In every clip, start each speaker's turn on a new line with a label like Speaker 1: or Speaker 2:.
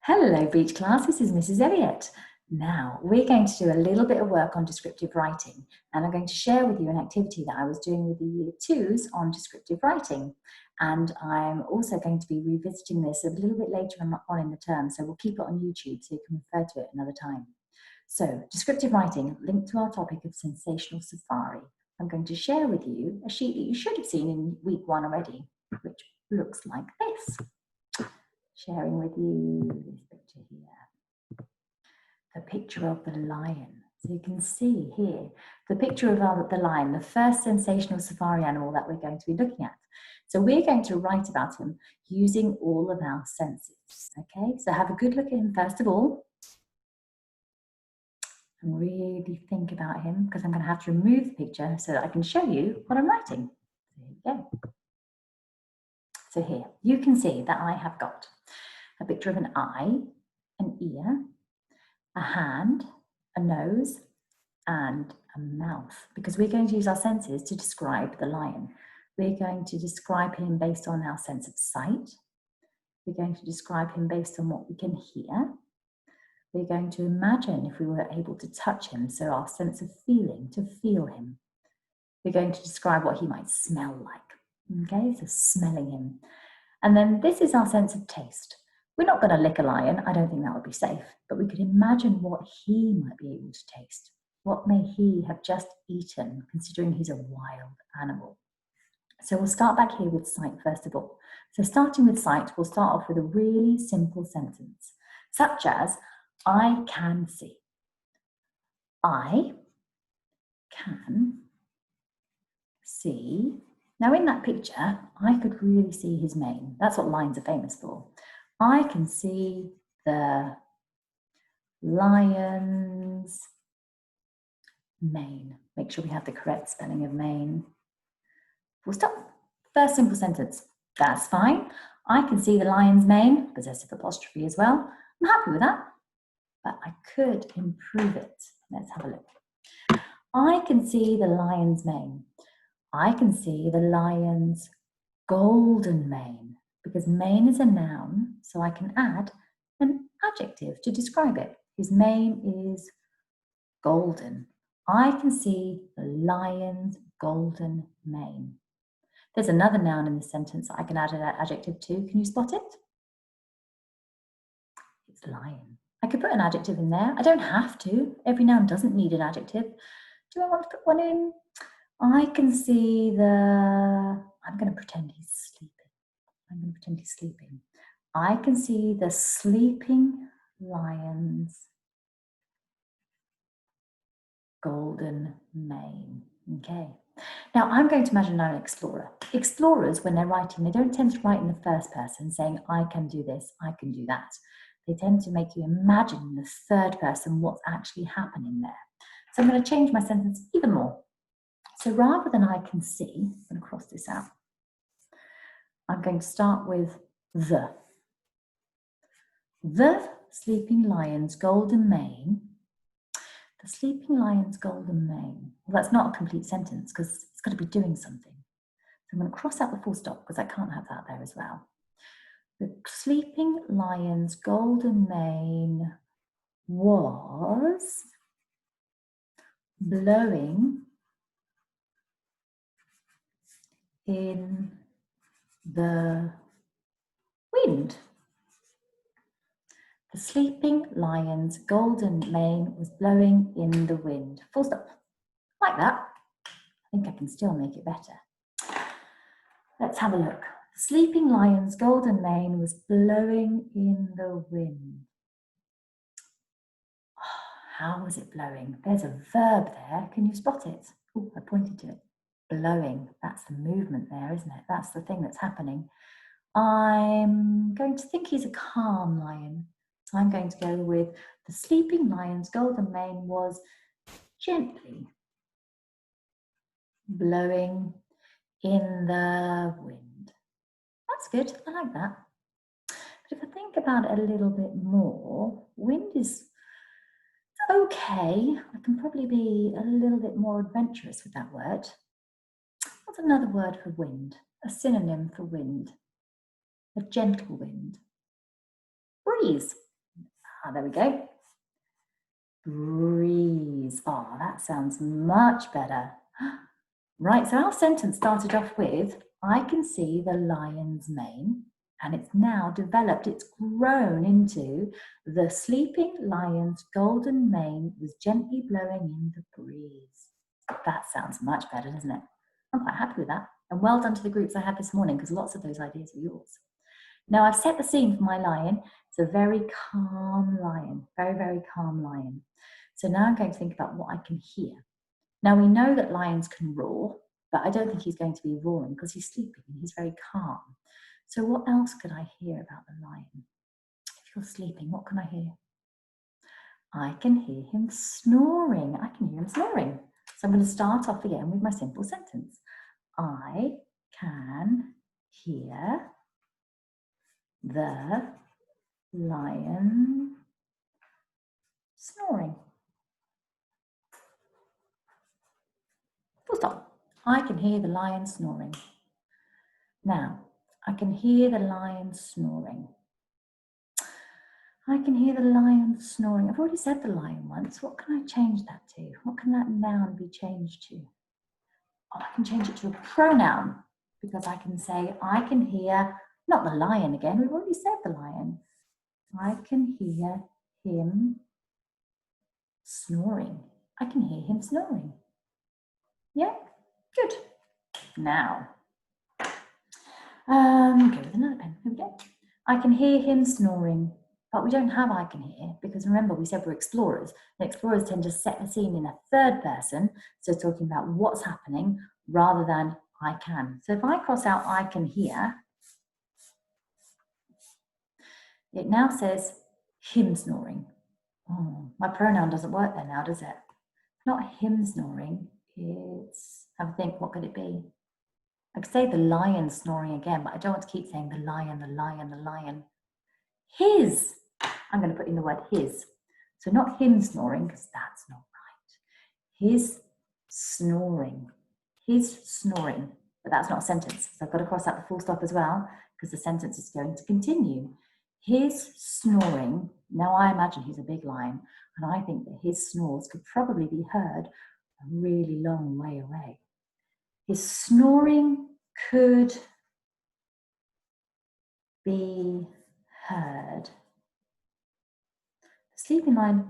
Speaker 1: Hello, Beach class. This is Mrs. Elliott. Now, we're going to do a little bit of work on descriptive writing, and I'm going to share with you an activity that I was doing with the Year 2s on descriptive writing. And I'm also going to be revisiting this a little bit later on in the term, so we'll keep it on YouTube so you can refer to it another time. So, descriptive writing, linked to our topic of sensational safari. I'm going to share with you a sheet that you should have seen in week 1 already, which looks like this. Sharing with you this picture here, the picture of the lion. So you can see here the picture of the lion, the first sensational safari animal that we're going to be looking at. So we're going to write about him using all of our senses. Okay, so have a good look at him first of all and really think about him, because I'm going to have to remove the picture so that I can show you what I'm writing. There you go. So here you can see that I have got a picture of an eye, an ear, a hand, a nose, and a mouth, because we're going to use our senses to describe the lion. We're going to describe him based on our sense of sight. We're going to describe him based on what we can hear. We're going to imagine if we were able to touch him, so our sense of feeling, to feel him. We're going to describe what he might smell like, okay, so smelling him. And then this is our sense of taste. We're not going to lick a lion, I don't think that would be safe, but we could imagine what he might be able to taste. What may he have just eaten, considering he's a wild animal? So we'll start back here with sight first of all. So starting with sight, we'll start off with a really simple sentence, such as, I can see. I can see. Now in that picture, I could really see his mane. That's what lions are famous for. I can see the lion's mane. Make sure we have the correct spelling of mane. Full stop. First simple sentence. That's fine. I can see the lion's mane, possessive apostrophe as well. I'm happy with that, but I could improve it. Let's have a look. I can see the lion's mane. I can see the lion's golden mane, because mane is a noun, so I can add an adjective to describe it. His mane is golden. I can see the lion's golden mane. There's another noun in this sentence I can add an adjective to. Can you spot it? It's lion. I could put an adjective in there. I don't have to. Every noun doesn't need an adjective. Do I want to put one in? I can see I'm going to pretend he's sleeping. I'm going to pretend he's sleeping. I can see the sleeping lion's golden mane. Okay. Now I'm going to imagine I'm an explorer. Explorers, when they're writing, they don't tend to write in the first person saying, I can do this, I can do that. They tend to make you imagine in the third person what's actually happening there. So I'm going to change my sentence even more. So rather than I can see, I'm going to cross this out. I'm going to start with the. The sleeping lion's golden mane. The sleeping lion's golden mane. Well, that's not a complete sentence because it's got to be doing something. So I'm going to cross out the full stop because I can't have that there as well. The sleeping lion's golden mane was blowing in the wind. The sleeping lion's golden mane was blowing in the wind. Full stop. Like that. I think I can still make it better. Let's have a look. The sleeping lion's golden mane was blowing in the wind. Oh, how was it blowing? There's a verb there. Can you spot it? Oh, I pointed to it. Blowing. That's the movement there, isn't it? That's the thing that's happening. I'm going to think he's a calm lion. So I'm going to go with the sleeping lion's golden mane was gently blowing in the wind. That's good. I like that. But if I think about it a little bit more, wind is okay. I can probably be a little bit more adventurous with that word. What's another word for wind? A synonym for wind. A gentle wind. Breeze. Ah, there we go. Breeze. Oh, that sounds much better. Right, so our sentence started off with, I can see the lion's mane, and it's now developed, it's grown into the sleeping lion's golden mane was gently blowing in the breeze. That sounds much better, doesn't it? I'm quite happy with that. And well done to the groups I had this morning, because lots of those ideas are yours. Now I've set the scene for my lion. It's a very calm lion, very, very calm lion. So now I'm going to think about what I can hear. Now we know that lions can roar, but I don't think he's going to be roaring because he's sleeping and he's very calm. So what else could I hear about the lion? If you're sleeping, what can I hear? I can hear him snoring. I can hear him snoring. So I'm going to start off again with my simple sentence. I can hear the lion snoring. Full stop. I can hear the lion snoring. Now, I can hear the lion snoring. I can hear the lion snoring. I've already said the lion once. What can I change that to? What can that noun be changed to? Oh, I can change it to a pronoun because I can say, I can hear, not the lion again, we've already said the lion. I can hear him snoring. I can hear him snoring. Yeah, good. Now, go with another pen. Here we go. I can hear him snoring, but we don't have I can hear because remember we said we're explorers. And explorers tend to set the scene in a third person, so talking about what's happening rather than I can. So if I cross out I can hear, it now says him snoring. Oh, my pronoun doesn't work there now, does it? Not him snoring, it's, have a think, what could it be? I could say the lion snoring again, but I don't want to keep saying the lion, the lion, the lion. His, I'm going to put in the word his. So not him snoring, because that's not right. His snoring, but that's not a sentence. So I've got to cross out the full stop as well, because the sentence is going to continue. His snoring, now I imagine he's a big lion, and I think that his snores could probably be heard a really long way away. His snoring could be heard. The sleeping lion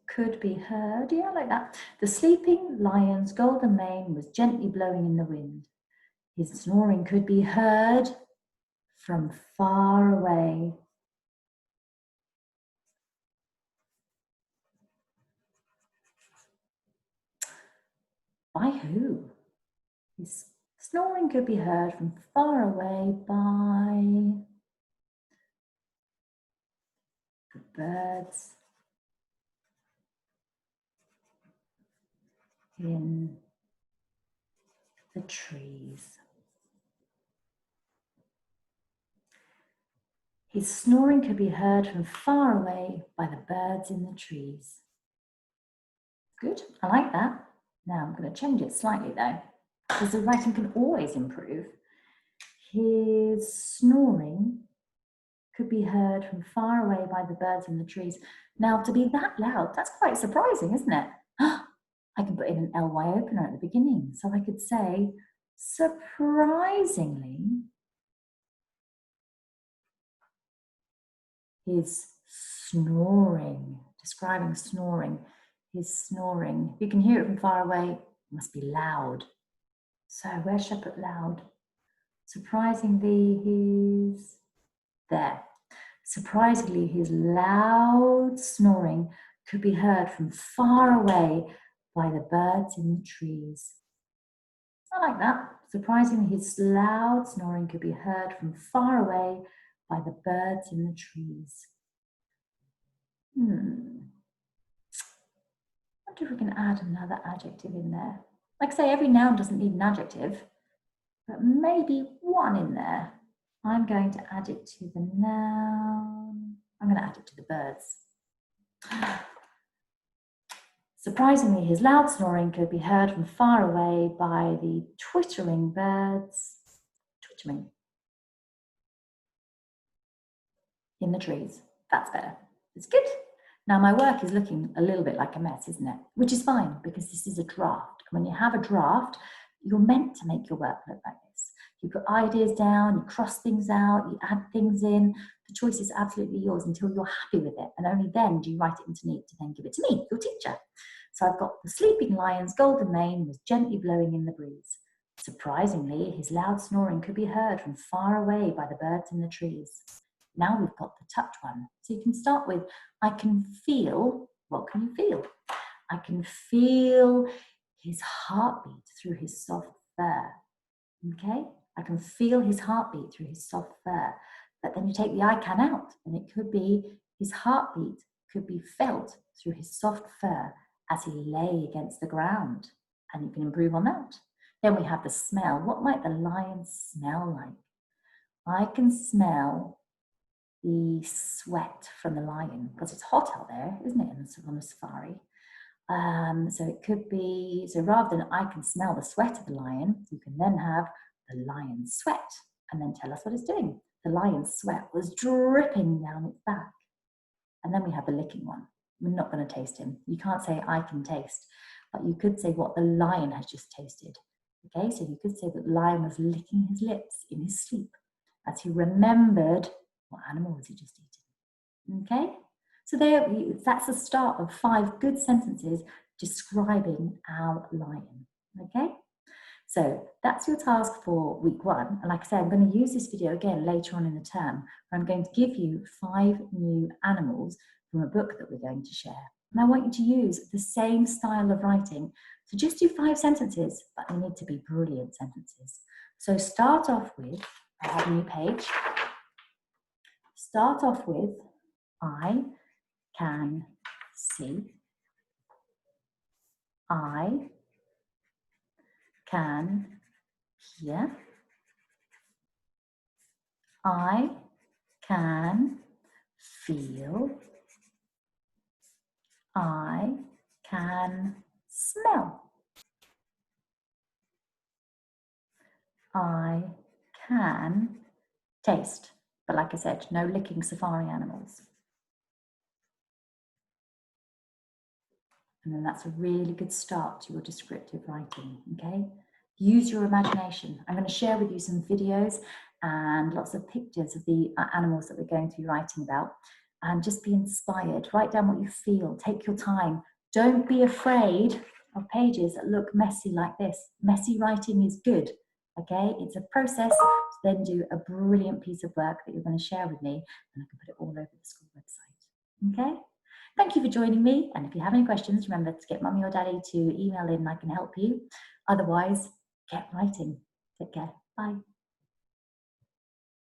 Speaker 1: could be heard. Yeah, like that. The sleeping lion's golden mane was gently blowing in the wind. His snoring could be heard from far away. By who? His snoring could be heard from far away by the birds in the trees. His snoring could be heard from far away by the birds in the trees. Good, I like that. Now I'm going to change it slightly though, because the writing can always improve. His snoring could be heard from far away by the birds in the trees. Now, to be that loud, that's quite surprising, isn't it? I can put in an ly opener at the beginning. So I could say, surprisingly, his snoring, describing snoring, his snoring. You can hear it from far away, it must be loud. So where should I put loud? Surprisingly, he's there. Surprisingly, his loud snoring could be heard from far away by the birds in the trees. I like that. Surprisingly, his loud snoring could be heard from far away by the birds in the trees. I wonder if we can add another adjective in there. Like I say, every noun doesn't need an adjective, but maybe one in there. I'm going to add it to the noun. I'm going to add it to the birds. Surprisingly, his loud snoring could be heard from far away by the twittering birds, twittering in the trees. That's better. It's good. Now my work is looking a little bit like a mess, isn't it? Which is fine because this is a draft. When you have a draft, you're meant to make your work look like this. You put ideas down, you cross things out, you add things in. The choice is absolutely yours until you're happy with it. And only then do you write it into neat to then give it to me, your teacher. So I've got the sleeping lion's golden mane was gently blowing in the breeze. Surprisingly, his loud snoring could be heard from far away by the birds in the trees. Now we've got the touch one. So you can start with, I can feel. What can you feel? I can feel his heartbeat through his soft fur. Okay? I can feel his heartbeat through his soft fur. But then you take the I can out, and it could be his heartbeat could be felt through his soft fur as he lay against the ground. And you can improve on that. Then we have the smell. What might the lion smell like? I can smell the sweat from the lion because it's hot out there, isn't it, on a safari? So it could be, so rather than I can smell the sweat of the lion, you can then have the lion's sweat and then tell us what it's doing. The lion's sweat was dripping down its back. And then we have the licking one. We're not going to taste him. You can't say I can taste, but you could say what the lion has just tasted. Okay, so you could say that the lion was licking his lips in his sleep as he remembered what animal was he just eating. Okay, so that's the start of 5 good sentences describing our lion. Okay, so that's your task for week 1. And like I said, I'm going to use this video again later on in the term, where I'm going to give you 5 new animals from a book that we're going to share. And I want you to use the same style of writing. So just do 5 sentences, but they need to be brilliant sentences. So start off with, I have a new page. Start off with, I can see. I can hear. I can feel. I can smell. I can taste. But like I said, no licking safari animals. And then that's a really good start to your descriptive writing, okay? Use your imagination. I'm going to share with you some videos and lots of pictures of the animals that we're going to be writing about. And just be inspired. Write down what you feel. Take your time. Don't be afraid of pages that look messy like this. Messy writing is good, okay? It's a process to then do a brilliant piece of work that you're going to share with me, and I can put it all over the school website, okay? Thank you for joining me. And if you have any questions, remember to get mummy or daddy to email in and I can help you. Otherwise, get writing. Take care. Bye.